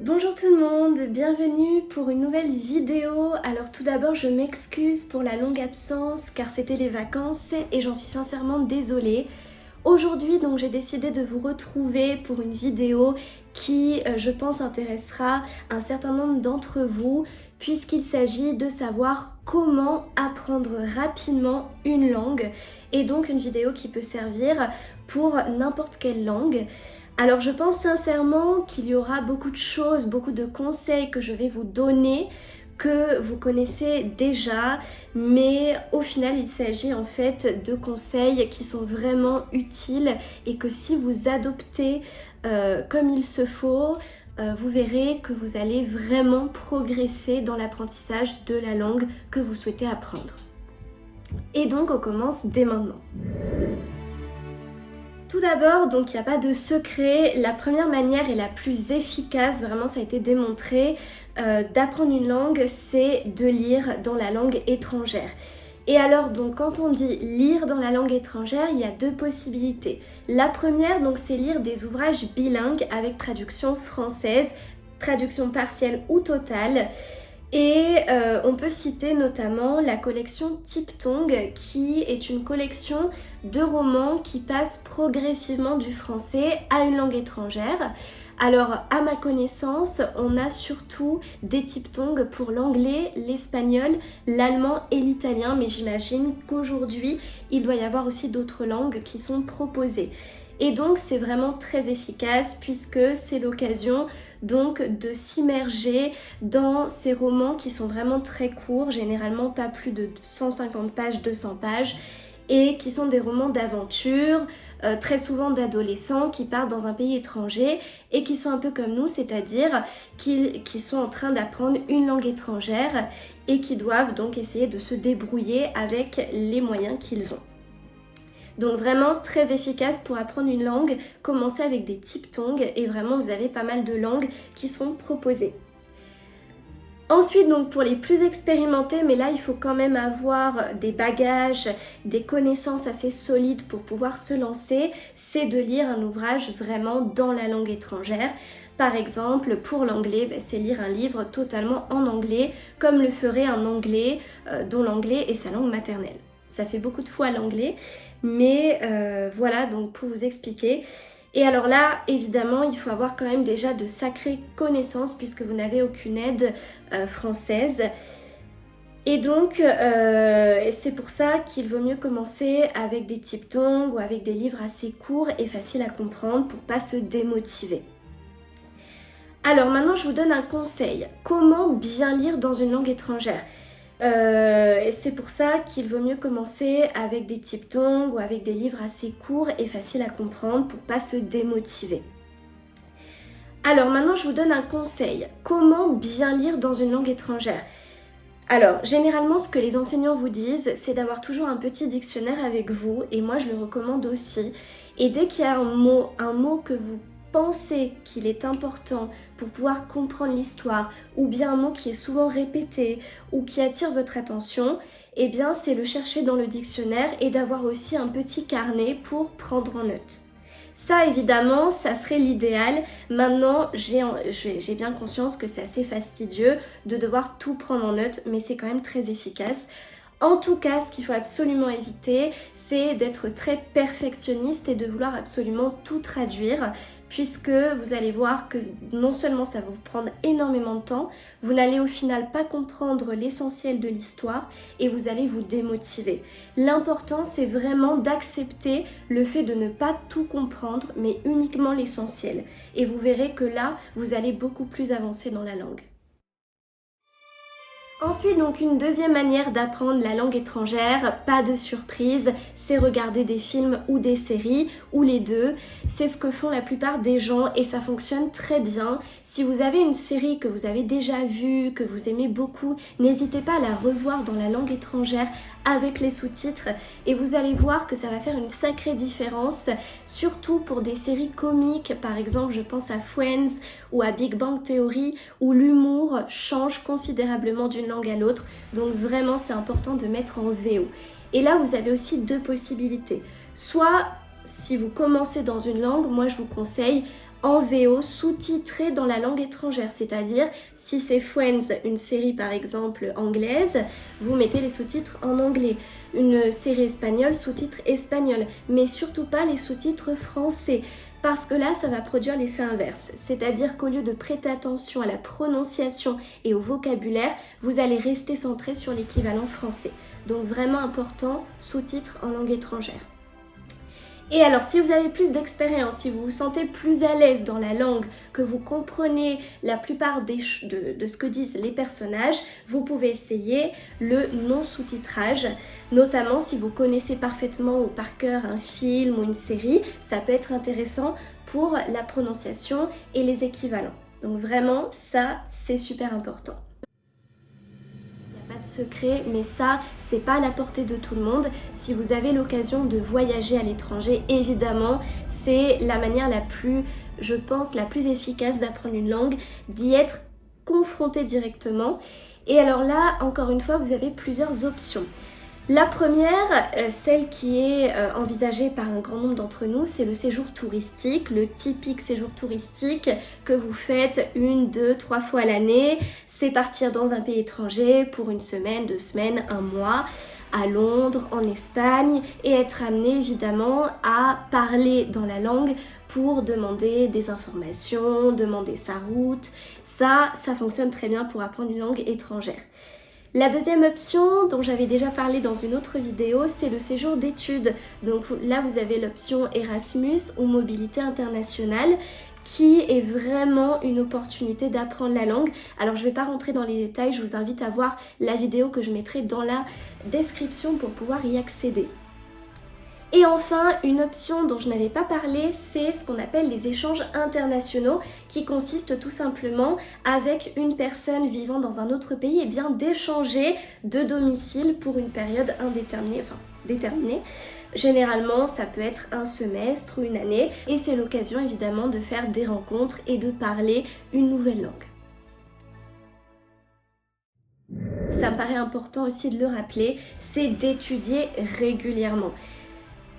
Bonjour tout le monde, bienvenue pour une nouvelle vidéo. Alors tout d'abord je m'excuse pour la longue absence car c'était les vacances et j'en suis sincèrement désolée. Aujourd'hui donc j'ai décidé de vous retrouver pour une vidéo qui je pense intéressera un certain nombre d'entre vous puisqu'il s'agit de savoir comment apprendre rapidement une langue et donc une vidéo qui peut servir pour n'importe quelle langue. Alors je pense sincèrement qu'il y aura beaucoup de choses, beaucoup de conseils que je vais vous donner que vous connaissez déjà, mais au final il s'agit en fait de conseils qui sont vraiment utiles et que si vous adoptez comme il se faut, vous verrez que vous allez vraiment progresser dans l'apprentissage de la langue que vous souhaitez apprendre. Et donc on commence dès maintenant. Tout d'abord, donc il n'y a pas de secret, la première manière et la plus efficace, vraiment ça a été démontré, d'apprendre une langue, c'est de lire dans la langue étrangère. Et alors donc quand on dit lire dans la langue étrangère, il y a deux possibilités. La première donc c'est lire des ouvrages bilingues avec traduction française, traduction partielle ou totale. Et on peut citer notamment la collection Tiptong qui est une collection de romans qui passent progressivement du français à une langue étrangère. Alors à ma connaissance, on a surtout des Tiptong pour l'anglais, l'espagnol, l'allemand et l'italien, mais j'imagine qu'aujourd'hui il doit y avoir aussi d'autres langues qui sont proposées. Et donc c'est vraiment très efficace puisque c'est l'occasion donc de s'immerger dans ces romans qui sont vraiment très courts, généralement pas plus de 150 pages, 200 pages, et qui sont des romans d'aventure, très souvent d'adolescents qui partent dans un pays étranger et qui sont un peu comme nous, c'est-à-dire qui sont en train d'apprendre une langue étrangère et qui doivent donc essayer de se débrouiller avec les moyens qu'ils ont. Donc vraiment très efficace pour apprendre une langue, commencez avec des Tiptong et vraiment vous avez pas mal de langues qui sont proposées. Ensuite donc pour les plus expérimentés, mais là il faut quand même avoir des bagages, des connaissances assez solides pour pouvoir se lancer, c'est de lire un ouvrage vraiment dans la langue étrangère. Par exemple, pour l'anglais, c'est lire un livre totalement en anglais, comme le ferait un anglais dont l'anglais est sa langue maternelle. Ça fait beaucoup de fois l'anglais, mais voilà donc pour vous expliquer. Et alors là, évidemment, il faut avoir quand même déjà de sacrées connaissances puisque vous n'avez aucune aide française. Et donc, c'est pour ça qu'il vaut mieux commencer avec des Tiptong ou avec des livres assez courts et faciles à comprendre pour pas se démotiver. Alors maintenant, je vous donne un conseil. Comment bien lire dans une langue étrangère ? Et c'est pour ça qu'il vaut mieux commencer avec des Tiptong ou avec des livres assez courts et faciles à comprendre pour pas se démotiver. Alors maintenant je vous donne un conseil. Comment bien lire dans une langue étrangère ? Alors généralement ce que les enseignants vous disent c'est d'avoir toujours un petit dictionnaire avec vous et moi je le recommande aussi. Et dès qu'il y a un mot que vous pensez qu'il est important pour pouvoir comprendre l'histoire ou bien un mot qui est souvent répété ou qui attire votre attention, eh bien c'est le chercher dans le dictionnaire et d'avoir aussi un petit carnet pour prendre en note. Ça évidemment, ça serait l'idéal. Maintenant, j'ai bien conscience que c'est assez fastidieux de devoir tout prendre en note, mais c'est quand même très efficace. En tout cas, ce qu'il faut absolument éviter, c'est d'être très perfectionniste et de vouloir absolument tout traduire, puisque vous allez voir que non seulement ça va vous prendre énormément de temps, vous n'allez au final pas comprendre l'essentiel de l'histoire et vous allez vous démotiver. L'important, c'est vraiment d'accepter le fait de ne pas tout comprendre, mais uniquement l'essentiel. Et vous verrez que là, vous allez beaucoup plus avancer dans la langue. Ensuite, donc une deuxième manière d'apprendre la langue étrangère, pas de surprise, c'est regarder des films ou des séries, ou les deux. C'est ce que font la plupart des gens et ça fonctionne très bien. Si vous avez une série que vous avez déjà vue, que vous aimez beaucoup, n'hésitez pas à la revoir dans la langue étrangère avec les sous-titres et vous allez voir que ça va faire une sacrée différence, surtout pour des séries comiques, par exemple je pense à Friends ou à Big Bang Theory, où l'humour change considérablement d'une langue à l'autre, donc vraiment c'est important de mettre en VO. Et là vous avez aussi deux possibilités, soit si vous commencez dans une langue, moi je vous conseille en VO sous-titré dans la langue étrangère, c'est-à-dire si c'est Friends, une série par exemple anglaise, vous mettez les sous-titres en anglais. Une série espagnole, sous-titres espagnol, mais surtout pas les sous-titres français. Parce que là, ça va produire l'effet inverse. C'est-à-dire qu'au lieu de prêter attention à la prononciation et au vocabulaire, vous allez rester centré sur l'équivalent français. Donc vraiment important, sous-titres en langue étrangère. Et alors, si vous avez plus d'expérience, si vous vous sentez plus à l'aise dans la langue, que vous comprenez la plupart de ce que disent les personnages, vous pouvez essayer le non-sous-titrage, notamment si vous connaissez parfaitement ou par cœur un film ou une série, ça peut être intéressant pour la prononciation et les équivalents. Donc vraiment, ça, c'est super important. Pas de secret, mais ça, c'est pas à la portée de tout le monde. Si vous avez l'occasion de voyager à l'étranger, évidemment, c'est la manière la plus, je pense, la plus efficace d'apprendre une langue, d'y être confronté directement. Et alors là, encore une fois, vous avez plusieurs options. La première, celle qui est envisagée par un grand nombre d'entre nous, c'est le séjour touristique, le typique séjour touristique que vous faites 1, 2, 3 fois à l'année. C'est partir dans un pays étranger pour 1 semaine, 2 semaines, 1 mois, à Londres, en Espagne, et être amené évidemment à parler dans la langue pour demander des informations, demander sa route. Ça fonctionne très bien pour apprendre une langue étrangère. La deuxième option, dont j'avais déjà parlé dans une autre vidéo, c'est le séjour d'études. Donc là, vous avez l'option Erasmus ou mobilité internationale, qui est vraiment une opportunité d'apprendre la langue. Alors je ne vais pas rentrer dans les détails, je vous invite à voir la vidéo que je mettrai dans la description pour pouvoir y accéder. Et enfin, une option dont je n'avais pas parlé, c'est ce qu'on appelle les échanges internationaux, qui consistent tout simplement avec une personne vivant dans un autre pays, et bien d'échanger de domicile pour une période indéterminée, enfin déterminée. Généralement, ça peut être 1 semestre ou 1 année, et c'est l'occasion évidemment de faire des rencontres et de parler une nouvelle langue. Ça me paraît important aussi de le rappeler, c'est d'étudier régulièrement.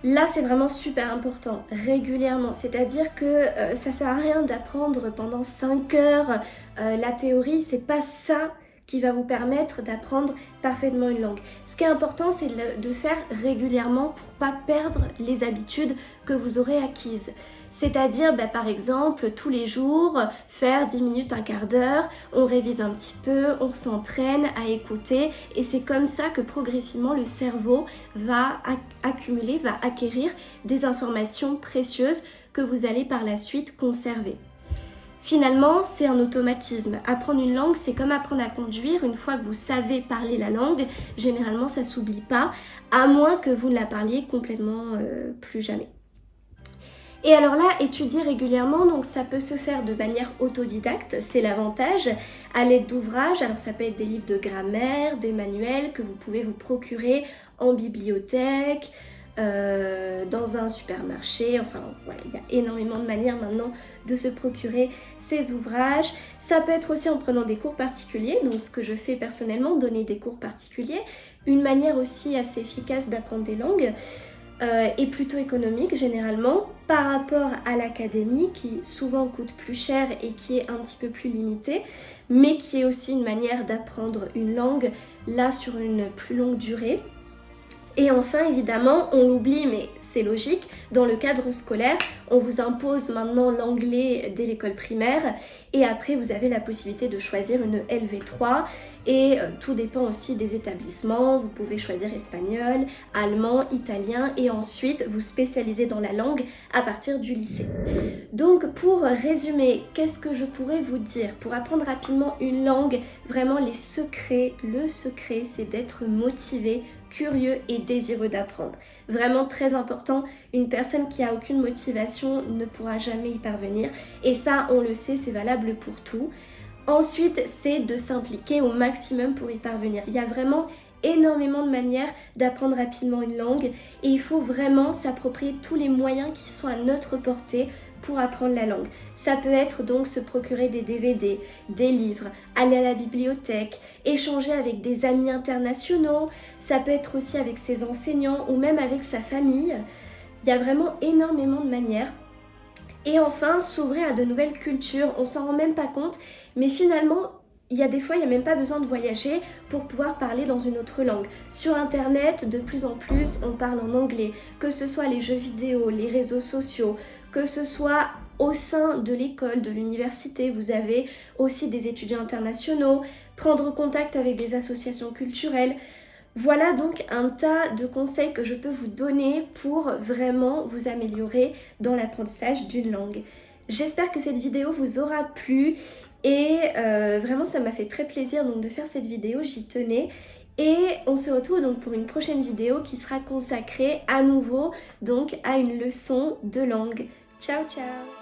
Là, c'est vraiment super important, régulièrement. C'est-à-dire que ça sert à rien d'apprendre pendant 5 heures la théorie, c'est pas ça qui va vous permettre d'apprendre parfaitement une langue. Ce qui est important, c'est de faire régulièrement pour pas perdre les habitudes que vous aurez acquises. C'est-à-dire, par exemple, tous les jours, faire 10 minutes, un quart d'heure, on révise un petit peu, on s'entraîne à écouter, et c'est comme ça que progressivement le cerveau va accumuler, va acquérir des informations précieuses que vous allez par la suite conserver. Finalement, c'est un automatisme. Apprendre une langue, c'est comme apprendre à conduire. Une fois que vous savez parler la langue, généralement ça s'oublie pas, à moins que vous ne la parliez complètement plus jamais. Et alors là, étudier régulièrement, donc ça peut se faire de manière autodidacte, c'est l'avantage, à l'aide d'ouvrages. Alors ça peut être des livres de grammaire, des manuels que vous pouvez vous procurer en bibliothèque, dans un supermarché, enfin voilà, il y a énormément de manières maintenant de se procurer ces ouvrages. Ça peut être aussi en prenant des cours particuliers, donc ce que je fais personnellement, donner des cours particuliers. Une manière aussi assez efficace d'apprendre des langues, et plutôt économique généralement par rapport à l'académie qui souvent coûte plus cher et qui est un petit peu plus limitée, mais qui est aussi une manière d'apprendre une langue là sur une plus longue durée. Et enfin, évidemment, on l'oublie, mais c'est logique, dans le cadre scolaire, on vous impose maintenant l'anglais dès l'école primaire et après vous avez la possibilité de choisir une LV3 et tout dépend aussi des établissements. Vous pouvez choisir espagnol, allemand, italien et ensuite vous spécialiser dans la langue à partir du lycée. Donc pour résumer, qu'est-ce que je pourrais vous dire? Pour apprendre rapidement une langue, vraiment le secret c'est d'être motivé, curieux et désireux d'apprendre. Vraiment très important, une personne qui a aucune motivation ne pourra jamais y parvenir et ça on le sait, c'est valable pour tout. Ensuite, c'est de s'impliquer au maximum pour y parvenir. Il y a vraiment énormément de manières d'apprendre rapidement une langue et il faut vraiment s'approprier tous les moyens qui sont à notre portée pour apprendre la langue. Ça peut être donc se procurer des DVD, des livres, aller à la bibliothèque, échanger avec des amis internationaux, ça peut être aussi avec ses enseignants ou même avec sa famille. Il y a vraiment énormément de manières. Et enfin, s'ouvrir à de nouvelles cultures. On s'en rend même pas compte, mais finalement, il y a des fois, il n'y a même pas besoin de voyager pour pouvoir parler dans une autre langue. Sur Internet, de plus en plus, on parle en anglais, que ce soit les jeux vidéo, les réseaux sociaux, que ce soit au sein de l'école, de l'université, vous avez aussi des étudiants internationaux, prendre contact avec des associations culturelles. Voilà donc un tas de conseils que je peux vous donner pour vraiment vous améliorer dans l'apprentissage d'une langue. J'espère que cette vidéo vous aura plu et vraiment ça m'a fait très plaisir donc de faire cette vidéo, j'y tenais. Et on se retrouve donc pour une prochaine vidéo qui sera consacrée à nouveau donc à une leçon de langue. Ciao ciao!